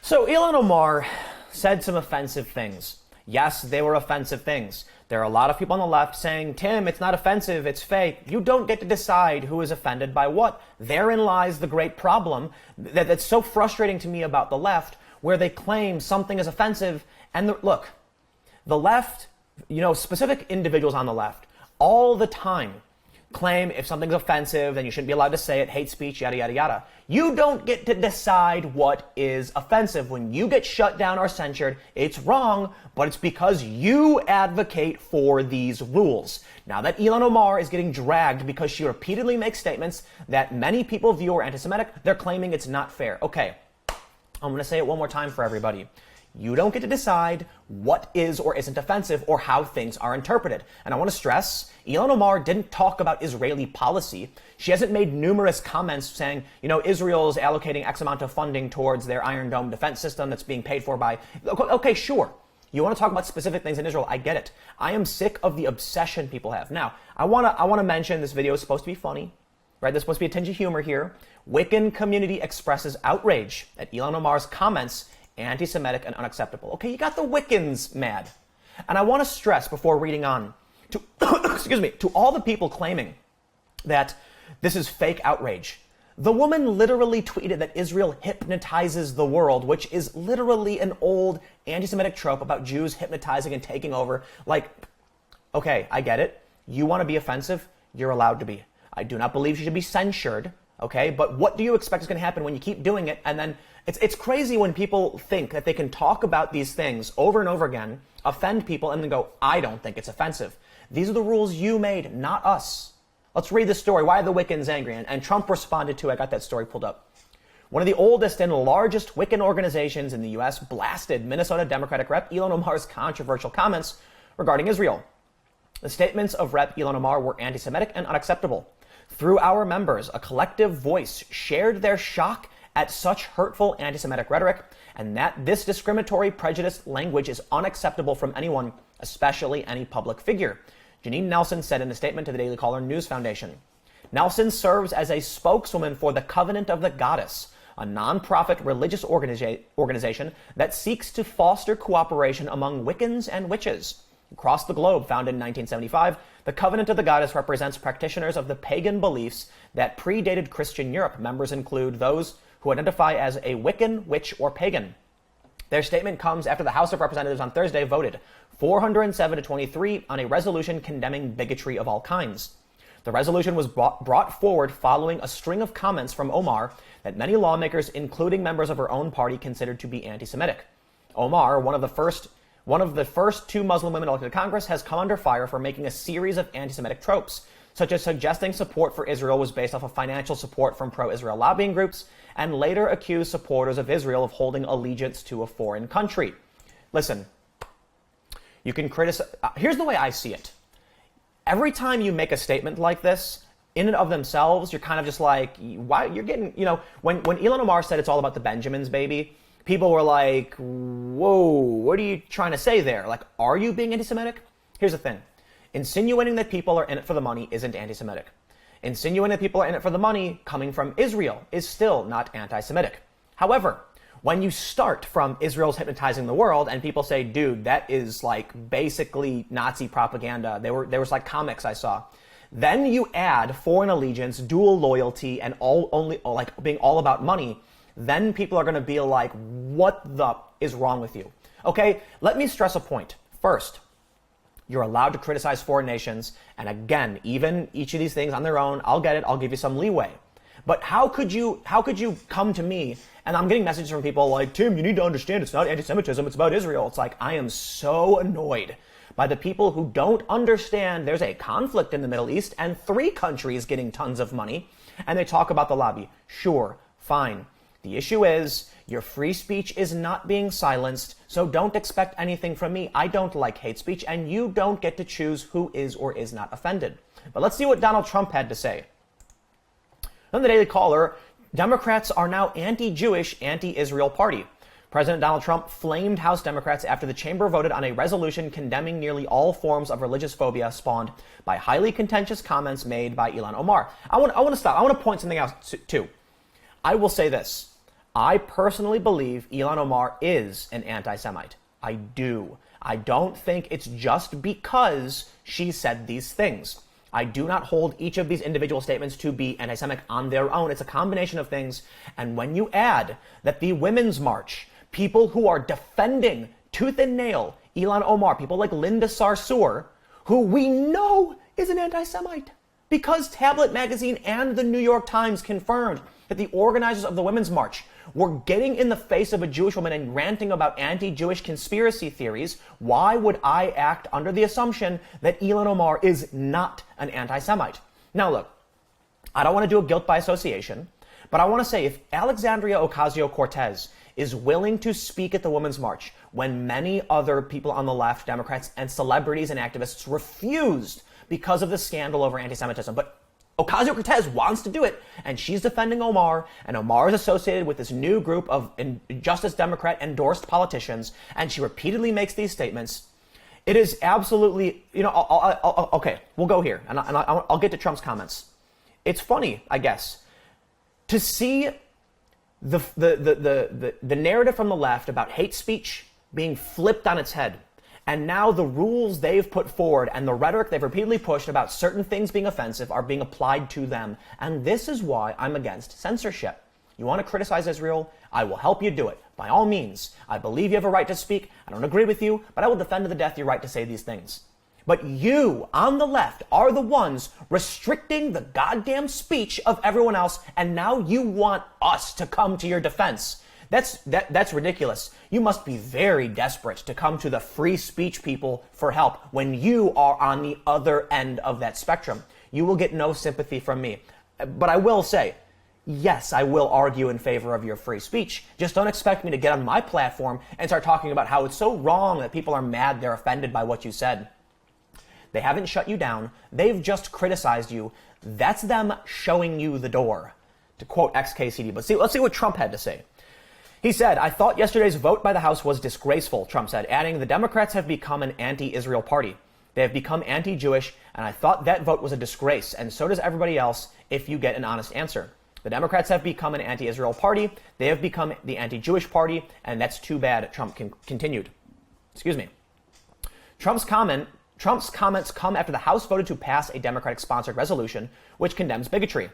So Ilhan Omar said some offensive things. Yes, they were offensive things. There are a lot of people on the left saying, Tim, it's not offensive, it's fake. You don't get to decide who is offended by what. Therein lies the great problem that's so frustrating to me about the left, where they claim something is offensive. And look, the left, specific individuals on the left, all the time claim if something's offensive, then you shouldn't be allowed to say it, hate speech, yada, yada, yada. You don't get to decide what is offensive. When you get shut down or censored, it's wrong, but it's because you advocate for these rules. Now that Ilhan Omar is getting dragged because she repeatedly makes statements that many people view are anti-Semitic, they're claiming it's not fair. Okay, I'm going to say it one more time for everybody. You don't get to decide what is or isn't offensive or how things are interpreted. And I want to stress, Ilhan Omar didn't talk about Israeli policy. She hasn't made numerous comments saying, Israel's allocating X amount of funding towards their Iron Dome defense system that's being paid for by... Okay, sure. You want to talk about specific things in Israel, I get it. I am sick of the obsession people have. Now, I want to mention this video is supposed to be funny, right? There's supposed to be a tinge of humor here. Wiccan community expresses outrage at Ilhan Omar's comments anti-Semitic and unacceptable. Okay, you got the Wiccans mad. And I want to stress before reading on to, to all the people claiming that this is fake outrage. The woman literally tweeted that Israel hypnotizes the world, which is literally an old anti-Semitic trope about Jews hypnotizing and taking over. Like, okay, I get it. You want to be offensive? You're allowed to be. I do not believe she should be censured. Okay, but what do you expect is going to happen when you keep doing it? And then it's crazy when people think that they can talk about these things over and over again, offend people, and then go, I don't think it's offensive. These are the rules you made, not us. Let's read this story. Why are the Wiccans angry? And Trump responded to it. I got that story pulled up. One of the oldest and largest Wiccan organizations in the U.S. blasted Minnesota Democratic Rep. Ilhan Omar's controversial comments regarding Israel. The statements of Rep. Ilhan Omar were anti-Semitic and unacceptable. Through our members, a collective voice shared their shock at such hurtful anti-Semitic rhetoric, and that this discriminatory, prejudiced language is unacceptable from anyone, especially any public figure, Janine Nelson said in a statement to the Daily Caller News Foundation. Nelson serves as a spokeswoman for the Covenant of the Goddess, a nonprofit religious organization that seeks to foster cooperation among Wiccans and witches. Across the globe, founded in 1975, the Covenant of the Goddess represents practitioners of the pagan beliefs that predated Christian Europe. Members include those who identify as a Wiccan, witch, or pagan. Their statement comes after the House of Representatives on Thursday voted 407-23 on a resolution condemning bigotry of all kinds. The resolution was brought forward following a string of comments from Omar that many lawmakers, including members of her own party, considered to be anti-Semitic. Omar, one of the first two Muslim women elected to Congress, has come under fire for making a series of anti-Semitic tropes, such as suggesting support for Israel was based off of financial support from pro-Israel lobbying groups, and later accused supporters of Israel of holding allegiance to a foreign country. Listen, you can criticize... Here's the way I see it. Every time you make a statement like this, in and of themselves, you're kind of just like, why? You're getting, when Ilhan Omar said it's all about the Benjamins, baby, people were like, whoa, what are you trying to say there? Like, are you being anti-Semitic? Here's the thing. Insinuating that people are in it for the money isn't anti-Semitic. Insinuating that people are in it for the money coming from Israel is still not anti-Semitic. However, when you start from Israel's hypnotizing the world and people say, dude, that is like basically Nazi propaganda. There was like comics I saw. Then you add foreign allegiance, dual loyalty, and being all about money. Then people are going to be like, what the is wrong with you? Okay, let me stress a point. First, you're allowed to criticize foreign nations. And again, even each of these things on their own, I'll get it. I'll give you some leeway. But how could you come to me, and I'm getting messages from people like, Tim, you need to understand it's not anti-Semitism, it's about Israel. It's like, I am so annoyed by the people who don't understand there's a conflict in the Middle East and 3 countries getting tons of money, and they talk about the lobby. Sure, fine. The issue is, your free speech is not being silenced, so don't expect anything from me. I don't like hate speech, and you don't get to choose who is or is not offended. But let's see what Donald Trump had to say. On the Daily Caller, Democrats are now anti-Jewish, anti-Israel party. President Donald Trump flamed House Democrats after the chamber voted on a resolution condemning nearly all forms of religious phobia spawned by highly contentious comments made by Ilhan Omar. I want to stop. I want to point something out too. I will say this. I personally believe Ilhan Omar is an anti-Semite. I do. I don't think it's just because she said these things. I do not hold each of these individual statements to be anti-Semitic on their own. It's a combination of things. And when you add that the Women's March, people who are defending tooth and nail Ilhan Omar, people like Linda Sarsour, who we know is an anti-Semite, because Tablet Magazine and the New York Times confirmed that the organizers of the Women's March were getting in the face of a Jewish woman and ranting about anti-Jewish conspiracy theories. Why would I act under the assumption that Ilhan Omar is not an anti-Semite? Now look, I don't want to do a guilt by association, but I want to say if Alexandria Ocasio-Cortez is willing to speak at the Women's March when many other people on the left, Democrats and celebrities and activists refused because of the scandal over anti-Semitism, but Ocasio-Cortez wants to do it, and she's defending Omar, and Omar is associated with this new group of Justice Democrat endorsed politicians, and she repeatedly makes these statements. It is absolutely, okay, we'll go here, and I'll get to Trump's comments. It's funny, I guess, to see the narrative from the left about hate speech being flipped on its head. And now the rules they've put forward and the rhetoric they've repeatedly pushed about certain things being offensive are being applied to them. And this is why I'm against censorship. You want to criticize Israel? I will help you do it. By all means. I believe you have a right to speak. I don't agree with you, but I will defend to the death your right to say these things. But you, on the left, are the ones restricting the goddamn speech of everyone else, and now you want us to come to your defense. That's ridiculous. You must be very desperate to come to the free speech people for help when you are on the other end of that spectrum. You will get no sympathy from me. But I will say, yes, I will argue in favor of your free speech. Just don't expect me to get on my platform and start talking about how it's so wrong that people are mad, they're offended by what you said. They haven't shut you down. They've just criticized you. That's them showing you the door, to quote XKCD. But let's see what Trump had to say. He said, I thought yesterday's vote by the House was disgraceful, Trump said, adding, the Democrats have become an anti-Israel party. They have become anti-Jewish, and I thought that vote was a disgrace, and so does everybody else if you get an honest answer. The Democrats have become an anti-Israel party. They have become the anti-Jewish party, and that's too bad, Trump continued. Excuse me. Trump's comments come after the House voted to pass a Democratic-sponsored resolution which condemns bigotry.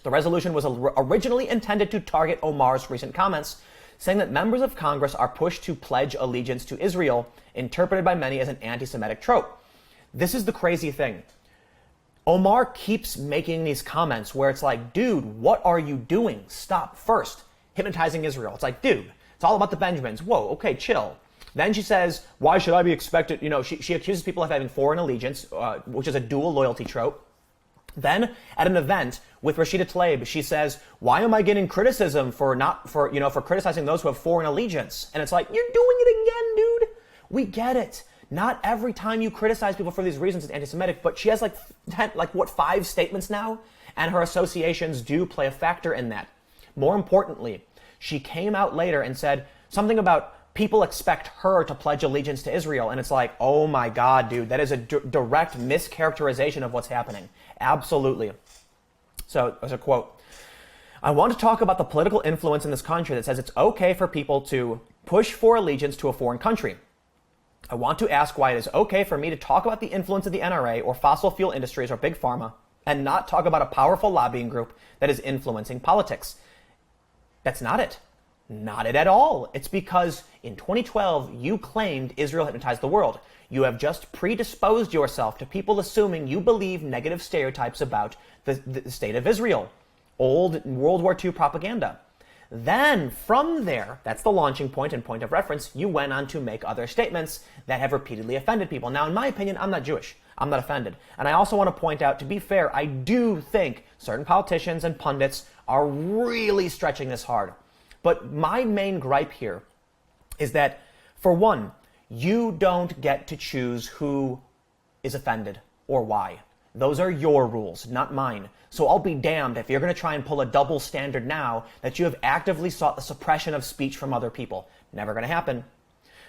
The resolution was originally intended to target Omar's recent comments, saying that members of Congress are pushed to pledge allegiance to Israel, interpreted by many as an anti-Semitic trope. This is the crazy thing. Omar keeps making these comments where it's like, dude, what are you doing? Stop. First, hypnotizing Israel. It's like, dude, it's all about the Benjamins. Whoa, okay, chill. Then she says, why should I be expected? She accuses people of having foreign allegiance, which is a dual loyalty trope. Then, at an event with Rashida Tlaib, she says, why am I getting criticism for criticizing those who have foreign allegiance? And it's like, you're doing it again, dude. We get it. Not every time you criticize people for these reasons it's anti-Semitic, but she has 5 statements now, and her associations do play a factor in that. More importantly, she came out later and said something about people expect her to pledge allegiance to Israel, and it's like, oh my God, dude, that is a direct mischaracterization of what's happening. Absolutely. So, as a quote, I want to talk about the political influence in this country that says it's okay for people to push for allegiance to a foreign country. I want to ask why it is okay for me to talk about the influence of the NRA or fossil fuel industries or big pharma and not talk about a powerful lobbying group that is influencing politics. That's not it. Not it at all. It's because in 2012, you claimed Israel hypnotized the world. You have just predisposed yourself to people assuming you believe negative stereotypes about the state of Israel. Old World War II propaganda. Then, from there, that's the launching point and point of reference, you went on to make other statements that have repeatedly offended people. Now, in my opinion, I'm not Jewish. I'm not offended. And I also want to point out, to be fair, I do think certain politicians and pundits are really stretching this hard. But my main gripe here is that, for one, you don't get to choose who is offended or why. Those are your rules, not mine. So I'll be damned if you're going to try and pull a double standard now that you have actively sought the suppression of speech from other people. Never going to happen.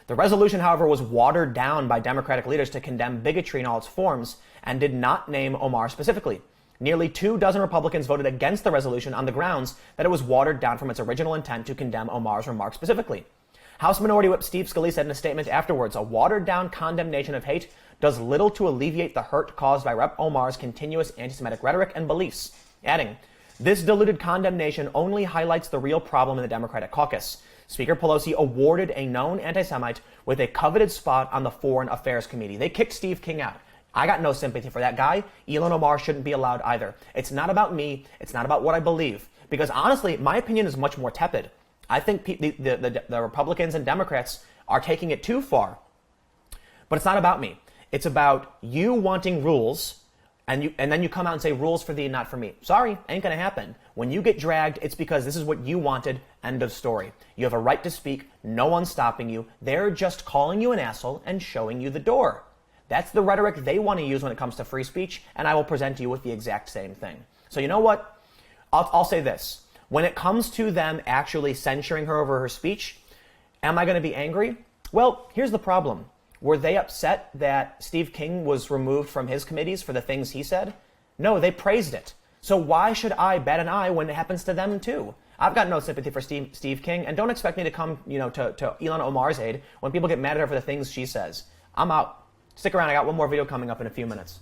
The resolution, however, was watered down by Democratic leaders to condemn bigotry in all its forms and did not name Omar specifically. Nearly 24 Republicans voted against the resolution on the grounds that it was watered down from its original intent to condemn Omar's remarks specifically. House Minority Whip Steve Scalise said in a statement afterwards, a watered-down condemnation of hate does little to alleviate the hurt caused by Rep. Omar's continuous anti-Semitic rhetoric and beliefs, adding, this diluted condemnation only highlights the real problem in the Democratic caucus. Speaker Pelosi awarded a known anti-Semite with a coveted spot on the Foreign Affairs Committee. They kicked Steve King out. I got no sympathy for that guy. Ilhan Omar shouldn't be allowed either. It's not about me. It's not about what I believe. Because honestly, my opinion is much more tepid. I think the Republicans and Democrats are taking it too far. But it's not about me. It's about you wanting rules, and then you come out and say rules for thee, not for me. Sorry, ain't gonna happen. When you get dragged, it's because this is what you wanted, end of story. You have a right to speak, no one's stopping you. They're just calling you an asshole and showing you the door. That's the rhetoric they want to use when it comes to free speech, and I will present you with the exact same thing. So you know what? I'll say this. When it comes to them actually censuring her over her speech, am I going to be angry? Well, here's the problem. Were they upset that Steve King was removed from his committees for the things he said? No, they praised it. So why should I bat an eye when it happens to them too? I've got no sympathy for Steve King, and don't expect me to come, to Ilhan Omar's aid when people get mad at her for the things she says. I'm out. Stick around. I got one more video coming up in a few minutes.